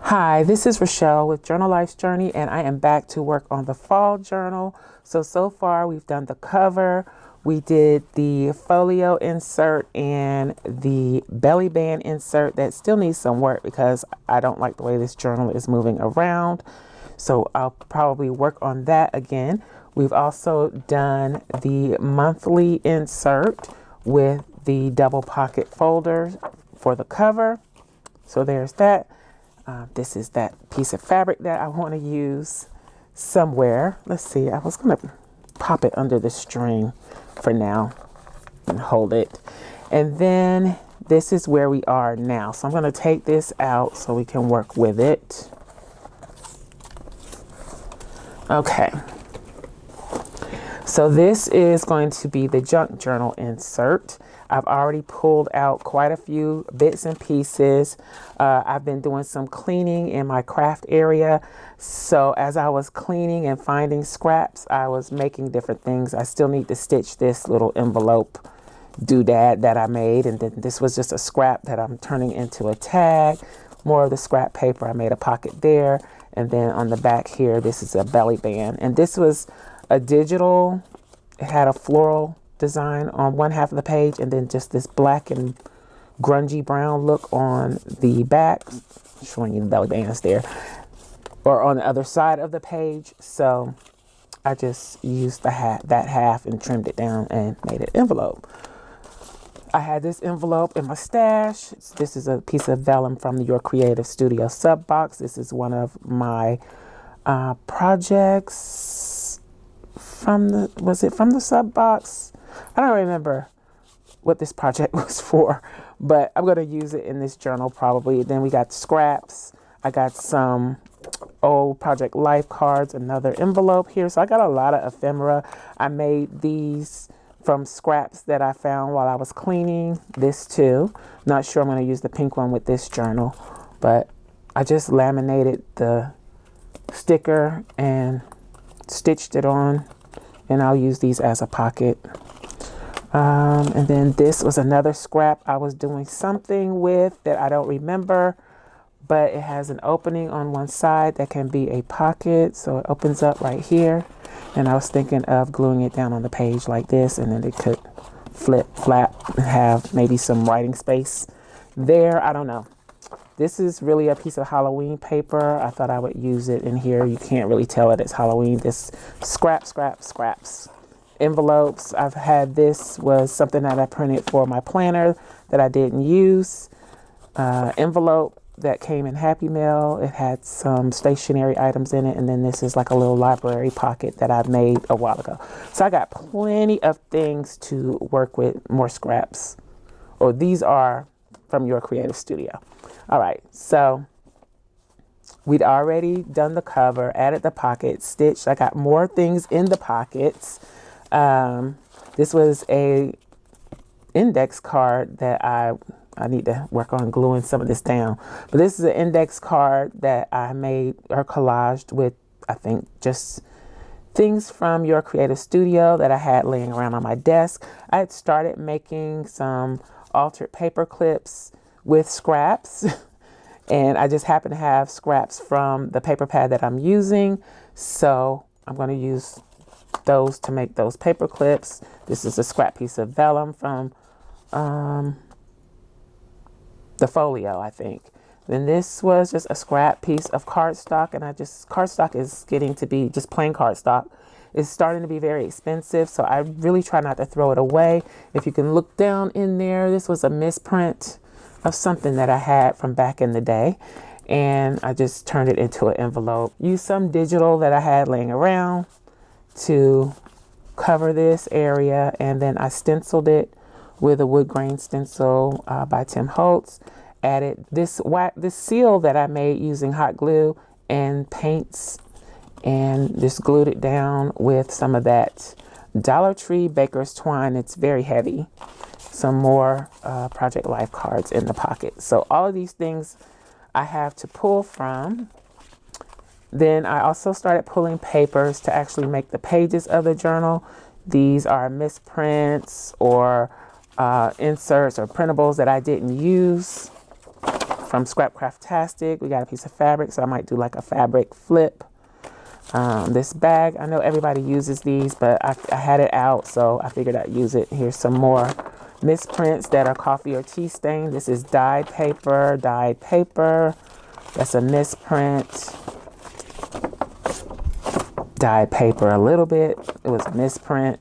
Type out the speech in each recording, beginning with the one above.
Hi, this is Rachelle with Journal Life's Journey, and I am back to work on the fall journal. So far we've done the cover, we did the folio insert and the belly band insert that still needs some work because I don't like the way this journal is moving around. So I'll probably work on that again. We've also done the monthly insert with the double pocket folder for the cover. So there's that. This is that piece of fabric that I want to use somewhere. Let's see, I was going to pop it under the string for now and hold it. And then this is where we are now. So I'm going to take this out so we can work with it. Okay. So this is going to be the junk journal insert. I've already pulled out quite a few bits and pieces. I've been doing some cleaning in my craft area. So as I was cleaning and finding scraps, I was making different things. I still need to stitch this little envelope doodad that I made. And then this was just a scrap that I'm turning into a tag. More of the scrap paper. I made a pocket there. And then on the back here, this is a belly band. And this was a digital. It had a floral design on one half of the page and then just this black and grungy brown look on the back, showing you the belly bands there, or on the other side of the page. So I just used that half and trimmed it down and made an envelope. I had this envelope in my stash. This is a piece of vellum from the Your Creative Studio sub box. This is one of my projects was it from the sub box? I don't remember what this project was for, but I'm going to use it in this journal probably. Then we got scraps. I got some old Project Life cards, another envelope here. So I got a lot of ephemera. I made these from scraps that I found while I was cleaning. This too. Not sure I'm going to use the pink one with this journal, but I just laminated the sticker and stitched it on, and I'll use these as a pocket. And then this was another scrap I was doing something with that I don't remember, but it has an opening on one side that can be a pocket. So it opens up right here. And I was thinking of gluing it down on the page like this, and then it could flap and have maybe some writing space there. I don't know. This is really a piece of Halloween paper. I thought I would use it in here. You can't really tell it. It's Halloween. This scraps. Envelopes. I've had this was something that I printed for my planner that I didn't use. Envelope that came in Happy Mail. It had some stationery items in it. And then this is like a little library pocket that I made a while ago. So I got plenty of things to work with, more scraps. Or these are from Your Creative Studio. All right. So we'd already done the cover, added the pocket, stitched. I got more things in the pockets. This was a index card that I need to work on gluing some of this down. But this is an index card that I made or collaged with, I think, just things from Your Creative Studio that I had laying around on my desk. I had started making some altered paper clips with scraps. And I just happen to have scraps from the paper pad that I'm using. So I'm going to use those to make those paper clips. This is a scrap piece of vellum from the folio, I think. Then this was just a scrap piece of cardstock, and cardstock is getting to be just plain cardstock. It's starting to be very expensive, so I really try not to throw it away. If you can look down in there, this was a misprint of something that I had from back in the day, and I just turned it into an envelope. Used some digital that I had laying around to cover this area, and then I stenciled it with a wood grain stencil by Tim Holtz. Added this seal that I made using hot glue and paints, and just glued it down with some of that Dollar Tree Baker's twine. It's very heavy. Some more Project Life cards in the pocket. So all of these things I have to pull from. Then I also started pulling papers to actually make the pages of the journal. These are misprints or inserts or printables that I didn't use. from SCRAPCRAFTASTIC. We got a piece of fabric, so I might do like a fabric flip. This bag, I know everybody uses these, but I had it out, so I figured I'd use it. Here's some more misprints that are coffee or tea stain. This is dyed paper, dyed paper. That's a misprint. Dyed paper a little bit. It was a misprint.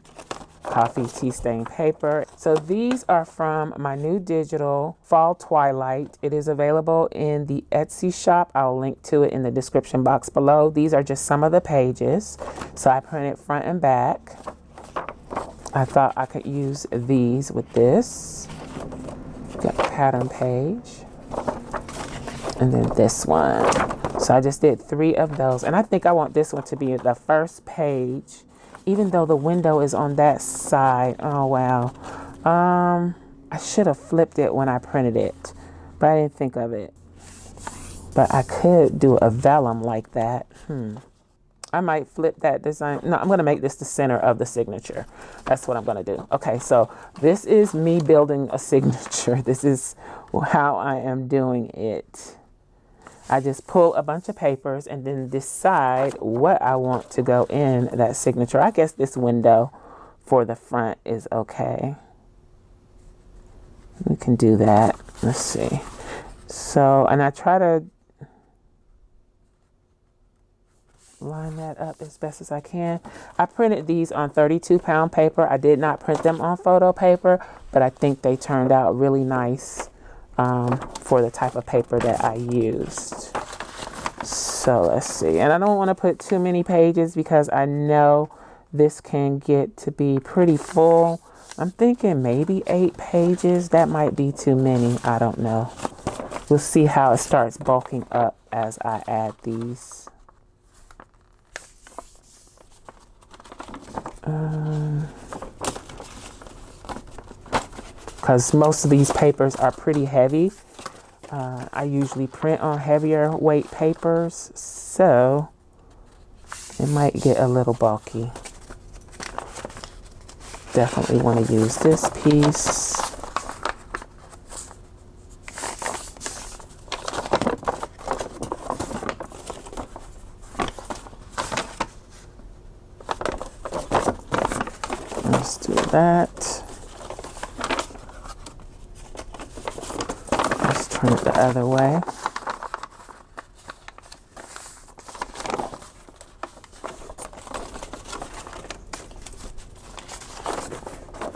Coffee tea stain paper. So these are from my new digital Fall Twilight. It is available in the Etsy shop. I'll link to it in the description box below. These are just some of the pages. So I printed front and back. I thought I could use these with this. Got a pattern page. And then this one. So I just did 3 of those. And I think I want this one to be the first page, even though the window is on that side. Oh, wow. I should have flipped it when I printed it, but I didn't think of it. But I could do a vellum like that. I might flip that design. No, I'm going to make this the center of the signature. That's what I'm going to do. Okay, so this is me building a signature. This is how I am doing it. I just pull a bunch of papers and then decide what I want to go in that signature. I guess this window for the front is okay. We can do that. Let's see. So, and I try to line that up as best as I can. I printed these on 32-pound paper. I did not print them on photo paper, but I think they turned out really nice for the type of paper that I used. So let's see. And I don't want to put too many pages because I know this can get to be pretty full. I'm thinking maybe 8 pages. That might be too many. I don't know. We'll see how it starts bulking up as I add these. Because most of these papers are pretty heavy. I usually print on heavier weight papers, so it might get a little bulky. Definitely want to use this piece. Let's do that. Turn it the other way.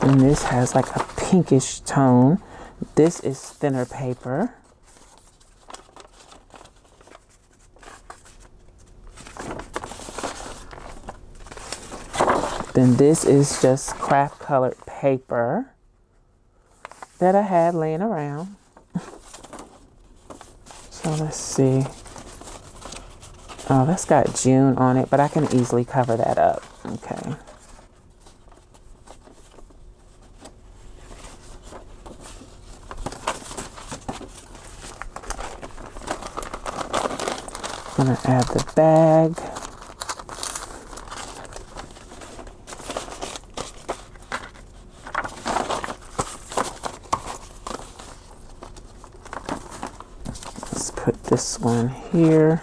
And this has like a pinkish tone. This is thinner paper. Then this is just craft colored paper that I had laying around. So let's see. Oh, that's got June on it, but I can easily cover that up. Okay. I'm gonna add the bag. Put this one here.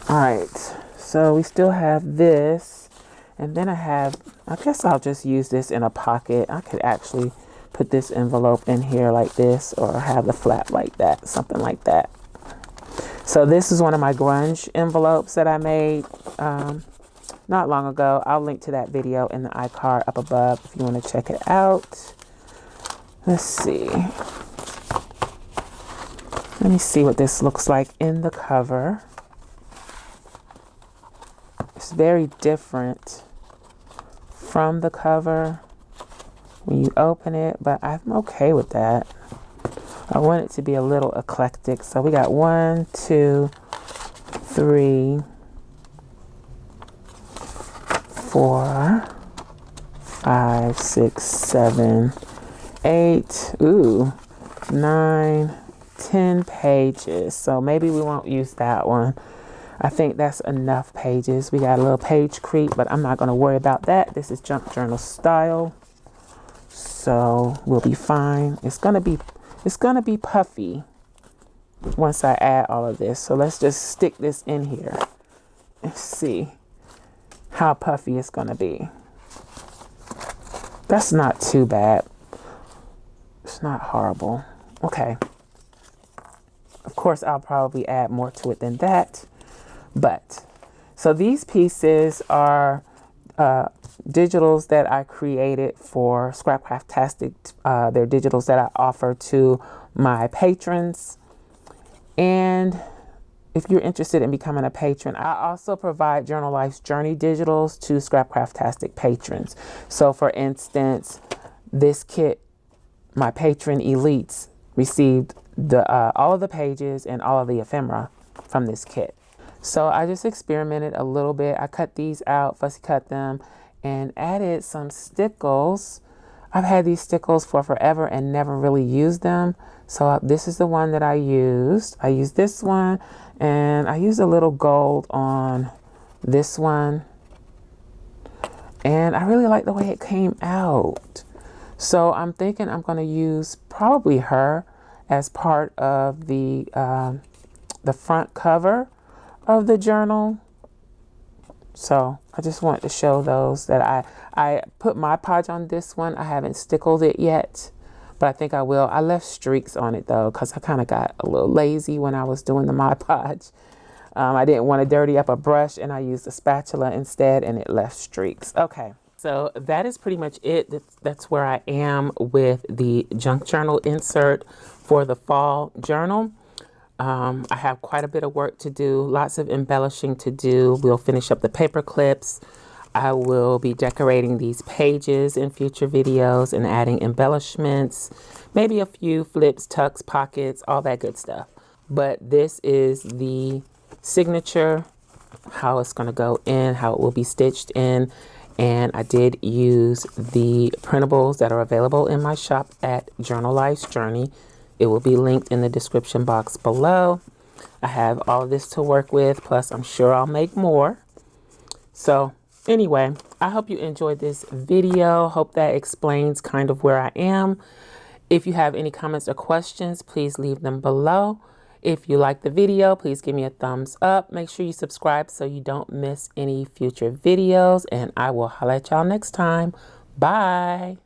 All right, so we still have this, and then I guess I'll just use this in a pocket. I could actually put this envelope in here like this, or have the flap like that, something like that. So this is one of my grunge envelopes that I made not long ago. I'll link to that video in the iCard up above if you want to check it out. Let's see. Let me see what this looks like in the cover. It's very different from the cover when you open it, but I'm okay with that. I want it to be a little eclectic. So we got 1, 2, 3, 4, 5, 6, 7, 8, 9, 10 pages. So maybe we won't use that one. I think that's enough pages. We got a little page creep, but I'm not going to worry about that. This is junk journal style, so we'll be fine. It's gonna be puffy once I add all of this. So let's just stick this in here and see how puffy it's gonna be. That's not too bad. It's not horrible. Okay. Of course, I'll probably add more to it than that. But, so these pieces are digitals that I created for SCRAPCRAFTASTIC. They're digitals that I offer to my patrons. And if you're interested in becoming a patron, I also provide Journal Life's Journey digitals to SCRAPCRAFTASTIC patrons. So for instance, this kit, my patron elites received all of the pages and all of the ephemera from this kit. So I just experimented a little bit. I cut these out, fussy cut them, and added some stickles. I've had these stickles for forever and never really used them. So this is the one that I used. I used this one, and I used a little gold on this one. And I really like the way it came out. So I'm thinking I'm going to use probably her as part of the front cover of the journal. So I just want to show those that I put Mod Podge on this one. I haven't stickled it yet, but I think I will. I left streaks on it though, because I kind of got a little lazy when I was doing the Mod Podge. I didn't want to dirty up a brush, and I used a spatula instead, and it left streaks. Okay, so that is pretty much it. That's where I am with the junk journal insert for the fall journal. I have quite a bit of work to do, lots of embellishing to do. We'll finish up the paper clips. I will be decorating these pages in future videos and adding embellishments, maybe a few flips, tucks, pockets, all that good stuff. But this is the signature, how it's going to go in, how it will be stitched in. And I did use the printables that are available in my shop at Journal Life's Journey. It will be linked in the description box below. I have all of this to work with, plus I'm sure I'll make more. So anyway, I hope you enjoyed this video. Hope that explains kind of where I am. If you have any comments or questions, please leave them below. If you like the video, please give me a thumbs up. Make sure you subscribe so you don't miss any future videos, and I will holla at y'all next time. Bye.